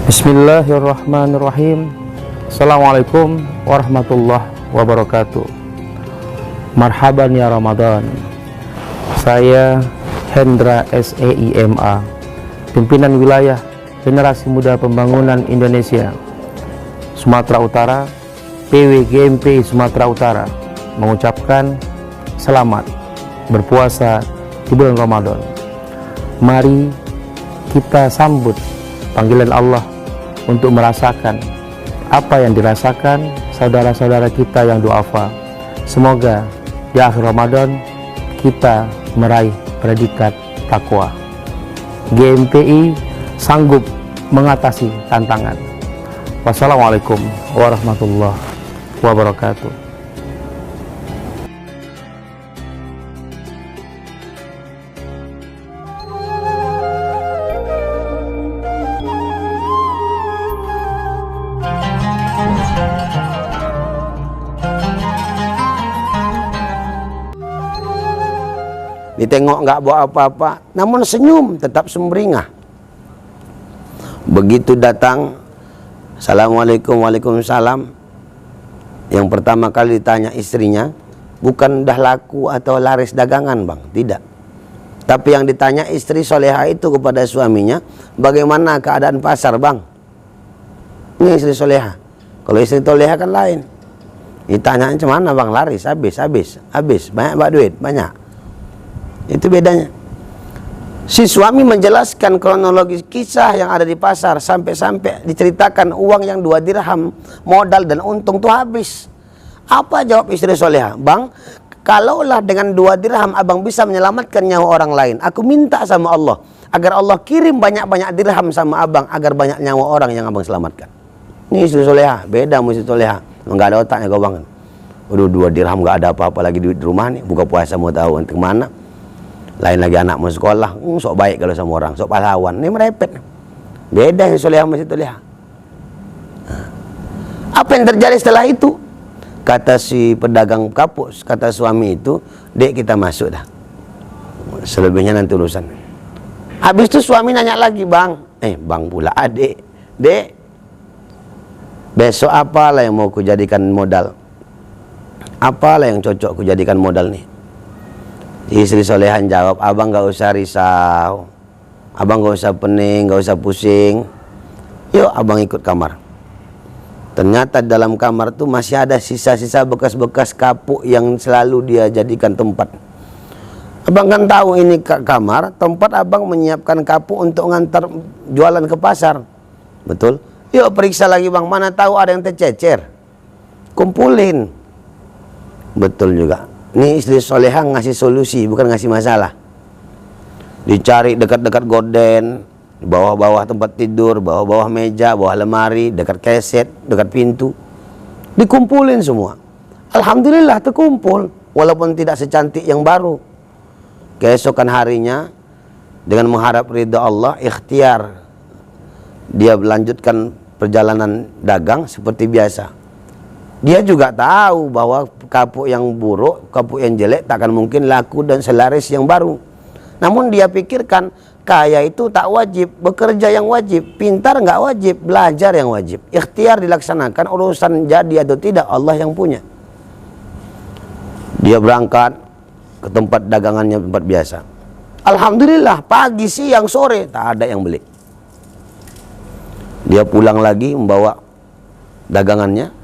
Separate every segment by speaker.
Speaker 1: Bismillahirrahmanirrahim. Assalamualaikum warahmatullahi wabarakatuh. Marhaban ya Ramadan. Saya Hendra SEIMA, pimpinan wilayah Generasi Muda Pembangunan Indonesia Sumatera Utara, PWGMP Sumatera Utara, mengucapkan selamat berpuasa di bulan Ramadan. Mari kita sambut panggilan Allah untuk merasakan apa yang dirasakan saudara-saudara kita yang duafa. Semoga di akhir Ramadan kita meraih predikat takwa. GMPI sanggup mengatasi tantangan. Wassalamualaikum warahmatullahi wabarakatuh.
Speaker 2: Ditengok nggak bawa apa-apa, namun senyum tetap sumringah. Begitu datang, Assalamualaikum, waalaikumsalam. Yang pertama kali ditanya istrinya, bukan dah laku atau laris dagangan bang, tidak. Tapi yang ditanya istri soleha itu kepada suaminya, bagaimana keadaan pasar bang? Ini istri soleha. Kalau istri toleha kan lain. Ditanya cemana bang, laris, habis, banyak duit, banyak. Itu bedanya. Si suami menjelaskan kronologis kisah yang ada di pasar sampai diceritakan uang yang 2 dirham modal dan untung tuh habis. Apa jawab istri soleha? Bang, kalaulah dengan 2 dirham abang bisa menyelamatkan nyawa orang lain, aku minta sama Allah agar Allah kirim banyak-banyak dirham sama abang agar banyak nyawa orang yang abang selamatkan. Ini istri soleha, beda sama istri soleha. Enggak ada otaknya kau bang. Waduh, 2 dirham enggak ada apa-apa lagi duit di rumah nih, buka puasa mau tahu nanti kemana. Lain lagi anak mau sekolah, sok baik kalau sama orang, sok pahlawan. Ini merepet. Beda yang soleha masih toleha. Apa yang terjadi setelah itu? Kata si pedagang kapuk, kata suami itu, dek kita masuk dah. Selebihnya nanti urusan. Habis itu suami nanya lagi, bang pula, adik, dek, besok apalah yang mau kujadikan modal? Apalah yang cocok kujadikan modal nih? Istri solehan jawab, abang gak usah risau, abang gak usah pening, gak usah pusing. Yuk abang ikut kamar. Ternyata dalam kamar tuh masih ada sisa-sisa bekas-bekas kapuk yang selalu dia jadikan tempat. Abang kan tahu ini kamar, tempat abang menyiapkan kapuk untuk ngantar jualan ke pasar. Betul? Yuk periksa lagi bang, mana tahu ada yang tercecer. Kumpulin. Betul juga. Ini istri soleha ngasih solusi, bukan ngasih masalah. Dicari dekat-dekat gorden, bawah-bawah tempat tidur, bawah-bawah meja, bawah lemari, dekat keset, dekat pintu. Dikumpulin semua. Alhamdulillah terkumpul, walaupun tidak secantik yang baru. Keesokan harinya, dengan mengharap ridha Allah, ikhtiar. Dia melanjutkan perjalanan dagang seperti biasa. Dia juga tahu bahwa kapuk yang buruk, kapuk yang jelek takkan mungkin laku dan selaris yang baru. Namun dia pikirkan, kaya itu tak wajib, bekerja yang wajib, pintar nggak wajib, belajar yang wajib. Ikhtiar dilaksanakan, urusan jadi atau tidak Allah yang punya. Dia berangkat ke tempat dagangannya, tempat biasa. Alhamdulillah, pagi, siang, sore tak ada yang beli. Dia pulang lagi membawa dagangannya.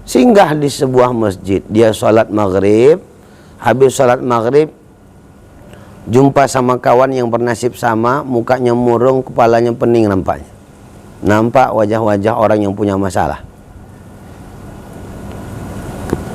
Speaker 2: Singgah di sebuah masjid, dia sholat maghrib. Habis sholat maghrib, jumpa sama kawan yang bernasib sama, mukanya murung, kepalanya pening nampaknya. Nampak wajah-wajah orang yang punya masalah.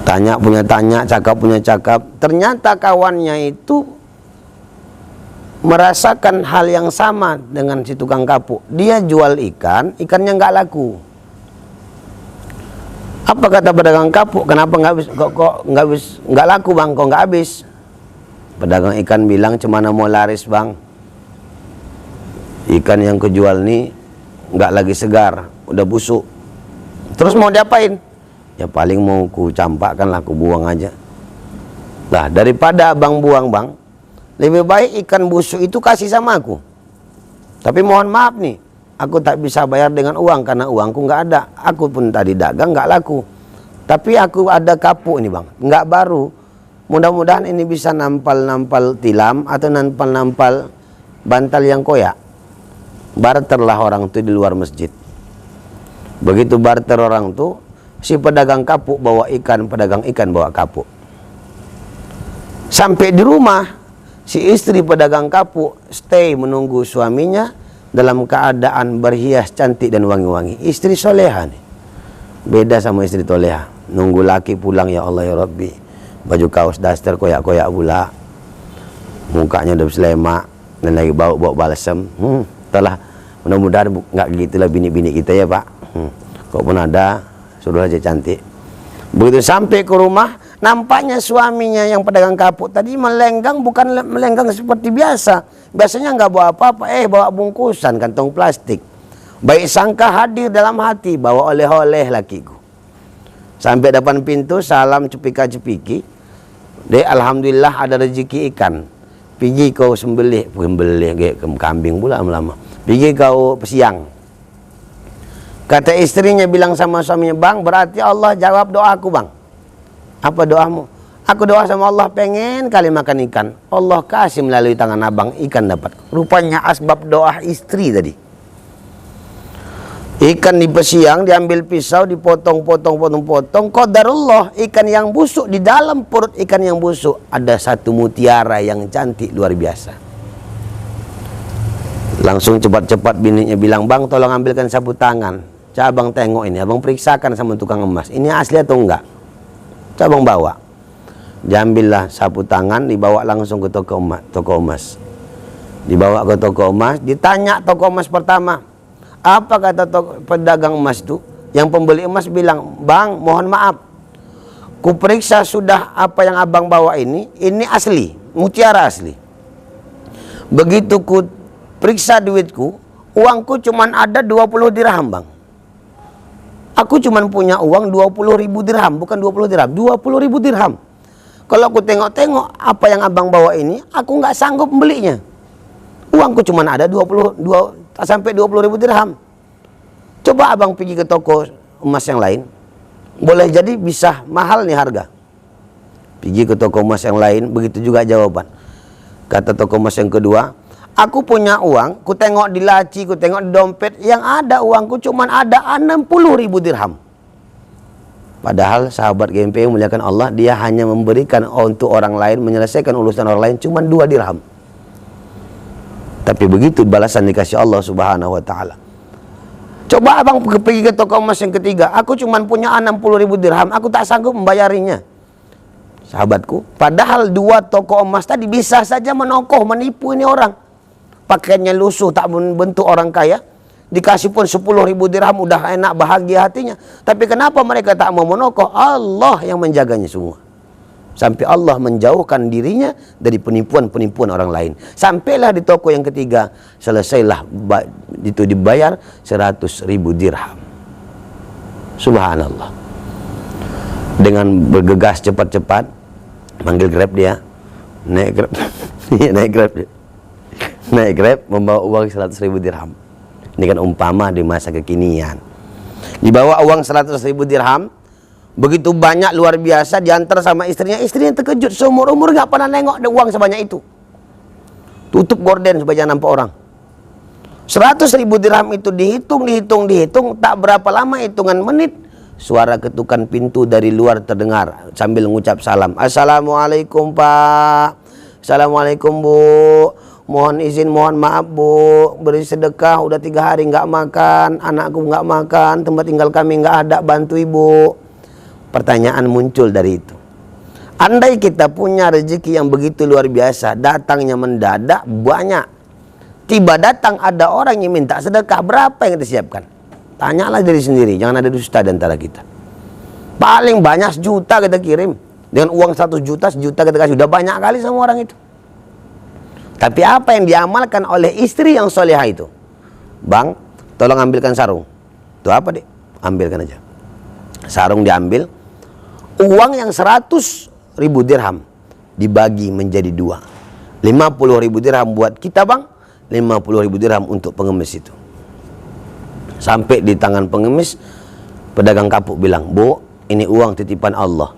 Speaker 2: Tanya punya tanya, cakap punya cakap. Ternyata kawannya itu merasakan hal yang sama dengan si tukang kapuk. Dia jual ikan, ikannya nggak laku. Apa kata pedagang kapuk? Kenapa nggak laku bang? Kok nggak habis? Pedagang ikan bilang, cemana mau laris bang? Ikan yang kejual nih nggak lagi segar, udah busuk. Terus mau diapain? Ya paling mau ku campakkan lah, ku buang aja. Nah daripada abang buang bang, lebih baik ikan busuk itu kasih sama aku. Tapi mohon maaf nih, aku tak bisa bayar dengan uang karena uangku nggak ada. Aku pun tadi dagang nggak laku. Tapi aku ada kapuk ini bang, nggak baru. Mudah-mudahan ini bisa nampal-nampal tilam atau nampal-nampal bantal yang koyak. Barterlah orang itu di luar masjid. Begitu barter orang itu, si pedagang kapuk bawa ikan, pedagang ikan bawa kapuk. Sampai di rumah, si istri pedagang kapuk stay menunggu suaminya dalam keadaan berhias cantik dan wangi-wangi. Istri soleha nih. Beda sama istri toleha. Nunggu laki pulang, ya Allah ya Rabbi. Baju kaos daster koyak-koyak pula. Mukanya udah selemak dan lagi bau-bau balsam. Telah mudah-mudahan nggak gitulah bini-bini kita ya Pak. Kok pun ada, suruh aja cantik. Begitu sampai ke rumah, nampaknya suaminya yang pedagang kapuk tadi melenggang, bukan melenggang seperti biasa. Biasanya nggak bawa apa-apa, bawa bungkusan kantong plastik. Baik sangka hadir dalam hati, bawa oleh-oleh lakiku. Sampai depan pintu, salam cepika-cepiki. Dek, alhamdulillah ada rezeki ikan. Pergi kau sembelih kambing pula lama-lama. Pergi kau pesiang. Kata istrinya bilang sama suaminya, bang, berarti Allah jawab doaku bang. Apa doamu? Aku doa sama Allah pengen kali makan ikan. Allah kasih melalui tangan abang ikan dapat. Rupanya asbab doa istri tadi. Ikan di pesiang, diambil pisau, dipotong-potong. Qadarullah, ikan yang busuk, di dalam perut ikan yang busuk ada satu mutiara yang cantik luar biasa. Langsung cepat-cepat bininya bilang, bang tolong ambilkan sapu tangan. Abang tengok ini, abang periksakan sama tukang emas. Ini asli atau enggak? Abang bawa. Diambillah sapu tangan, dibawa langsung ke toko emas. Dibawa ke toko emas, ditanya toko emas pertama. Apa kata pedagang emas itu? Yang pembeli emas bilang, bang mohon maaf, ku periksa sudah apa yang abang bawa ini asli, mutiara asli. Begitu ku periksa duitku, uangku cuman ada 20 dirham bang. Aku cuman punya uang 20.000 dirham, bukan 20 dirham, 20.000 dirham. Kalau aku tengok-tengok apa yang abang bawa ini, aku nggak sanggup membelinya. Uangku cuman ada 20 sampai 20.000 dirham. Coba abang pergi ke toko emas yang lain, boleh jadi bisa mahal nih harga. Pergi ke toko emas yang lain, begitu juga jawaban. Kata toko emas yang kedua, aku punya uang, ku tengok di laci, ku tengok di dompet, yang ada uangku cuman ada 60.000 dirham. Padahal sahabat GMP yang muliakan Allah, dia hanya memberikan untuk orang lain, menyelesaikan urusan orang lain cuman 2 dirham. Tapi begitu balasan dikasih Allah Subhanahu wa taala. Coba abang pergi ke toko emas yang ketiga, aku cuman punya 60.000 dirham, aku tak sanggup membayarinya. Sahabatku, padahal 2 toko emas tadi bisa saja menokoh, menipu ini orang. Pakaiannya lusuh, tak bentuk orang kaya, dikasih pun 10.000 dirham, udah enak, bahagia hatinya. Tapi kenapa mereka tak mau menokoh? Allah yang menjaganya semua. Sampai Allah menjauhkan dirinya dari penipuan-penipuan orang lain. Sampailah di toko yang ketiga, selesailah itu dibayar 100.000 dirham. Subhanallah. Dengan bergegas cepat-cepat, manggil Grab dia, naik Grab, naik Grab dia. Naik Grab membawa uang 100.000 dirham. Ini kan umpama di masa kekinian. Dibawa uang 100.000 dirham, begitu banyak luar biasa, diantar sama istrinya. Istrinya terkejut, seumur-umur gak pernah nengok ada uang sebanyak itu. Tutup gorden supaya jangan nampak orang. 100.000 dirham itu dihitung, tak berapa lama, hitungan menit, suara ketukan pintu dari luar terdengar sambil mengucap salam. Assalamualaikum Pak. Assalamualaikum Bu. Mohon izin, mohon maaf Bu, beri sedekah, udah 3 hari nggak makan, anakku nggak makan, tempat tinggal kami nggak ada, bantu Ibu. Pertanyaan muncul dari itu. Andai kita punya rezeki yang begitu luar biasa, datangnya mendadak banyak. Tiba datang ada orang yang minta sedekah, berapa yang kita siapkan? Tanyalah diri sendiri, jangan ada dusta di antara kita. Paling banyak 1 juta kita kirim. Dengan uang 100 juta, 1 juta kita kasih, udah banyak kali sama orang itu. Tapi apa yang diamalkan oleh istri yang solehah itu? Bang, tolong ambilkan sarung. Itu apa dek? Ambilkan aja. Sarung diambil. Uang yang 100.000 dirham dibagi menjadi 2. 50.000 dirham buat kita bang, 50.000 dirham untuk pengemis itu. Sampai di tangan pengemis, pedagang kapuk bilang, "Bu, ini uang titipan Allah.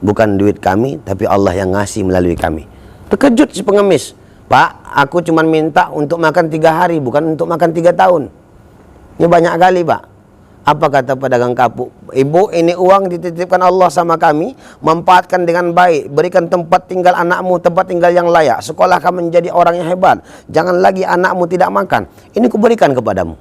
Speaker 2: Bukan duit kami, tapi Allah yang ngasih melalui kami." Terkejut si pengemis. "Pak, aku cuma minta untuk makan 3 hari, bukan untuk makan 3 tahun. Ini banyak kali, Pak." Apa kata pedagang kapuk? "Ibu, ini uang dititipkan Allah sama kami, manfaatkan dengan baik, berikan tempat tinggal anakmu, tempat tinggal yang layak, sekolahkan menjadi orang yang hebat, jangan lagi anakmu tidak makan. Ini kuberikan kepadamu."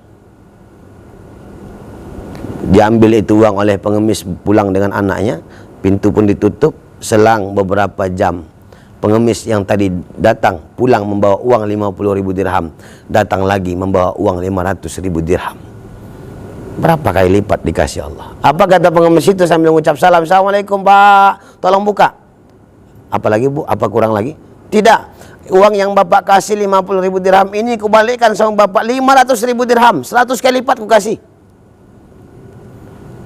Speaker 2: Diambil itu uang oleh pengemis, pulang dengan anaknya, pintu pun ditutup. Selang beberapa jam, pengemis yang tadi datang pulang membawa uang 50.000 dirham, datang lagi membawa uang 500.000 dirham. Berapa kali lipat dikasih Allah. Apa kata pengemis itu sambil mengucap salam, "Assalamualaikum Pak, tolong buka." "Apalagi Bu? Apa kurang lagi?" "Tidak, uang yang Bapak kasih 50.000 dirham ini kubalikkan sama Bapak 500.000 dirham, 100 kali lipat ku kasih."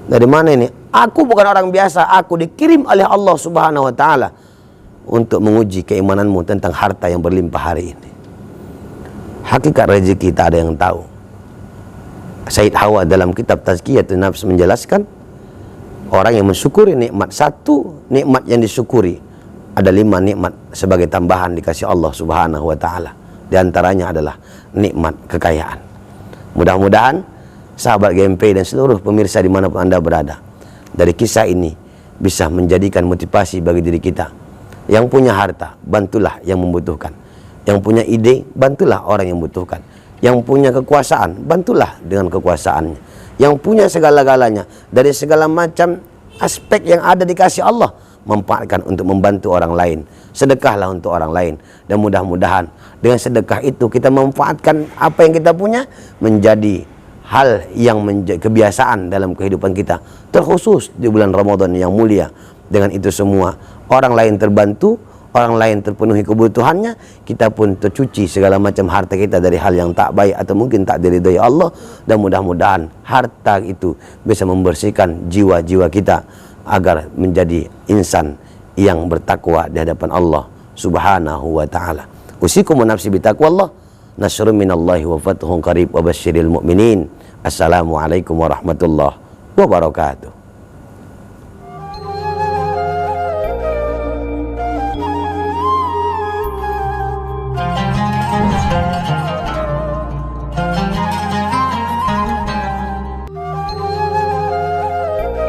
Speaker 2: Dari mana ini? "Aku bukan orang biasa, aku dikirim oleh Allah Subhanahu wa Ta'ala untuk menguji keimananmu tentang harta yang berlimpah hari ini." Hakikat rezeki tak ada yang tahu. Said Hawa dalam kitab Tazkiyatun Nafs menjelaskan, orang yang mensyukuri nikmat, satu nikmat yang disyukuri, ada 5 nikmat sebagai tambahan dikasih Allah Subhanahu wa Ta'ala. Di antaranya adalah nikmat kekayaan. Mudah-mudahan sahabat GMP dan seluruh pemirsa dimanapun Anda berada, dari kisah ini bisa menjadikan motivasi bagi diri kita. Yang punya harta, bantulah yang membutuhkan. Yang punya ide, bantulah orang yang membutuhkan. Yang punya kekuasaan, bantulah dengan kekuasaannya. Yang punya segala-galanya, dari segala macam aspek yang ada dikasih Allah, manfaatkan untuk membantu orang lain. Sedekahlah untuk orang lain. Dan mudah-mudahan dengan sedekah itu kita memanfaatkan apa yang kita punya menjadi hal yang menjadi kebiasaan dalam kehidupan kita, terkhusus di bulan Ramadan yang mulia. Dengan itu semua orang lain terbantu, orang lain terpenuhi kebutuhannya, kita pun tercuci segala macam harta kita dari hal yang tak baik atau mungkin tak diridhai Allah. Dan mudah-mudahan harta itu bisa membersihkan jiwa-jiwa kita agar menjadi insan yang bertakwa di hadapan Allah Subhanahu wa Ta'ala. Usikum wa nafsi bitaqwallah. Nasrun minallahi wa fathun qarib wa basyiril mu'minin. Assalamualaikum warahmatullahi wabarakatuh.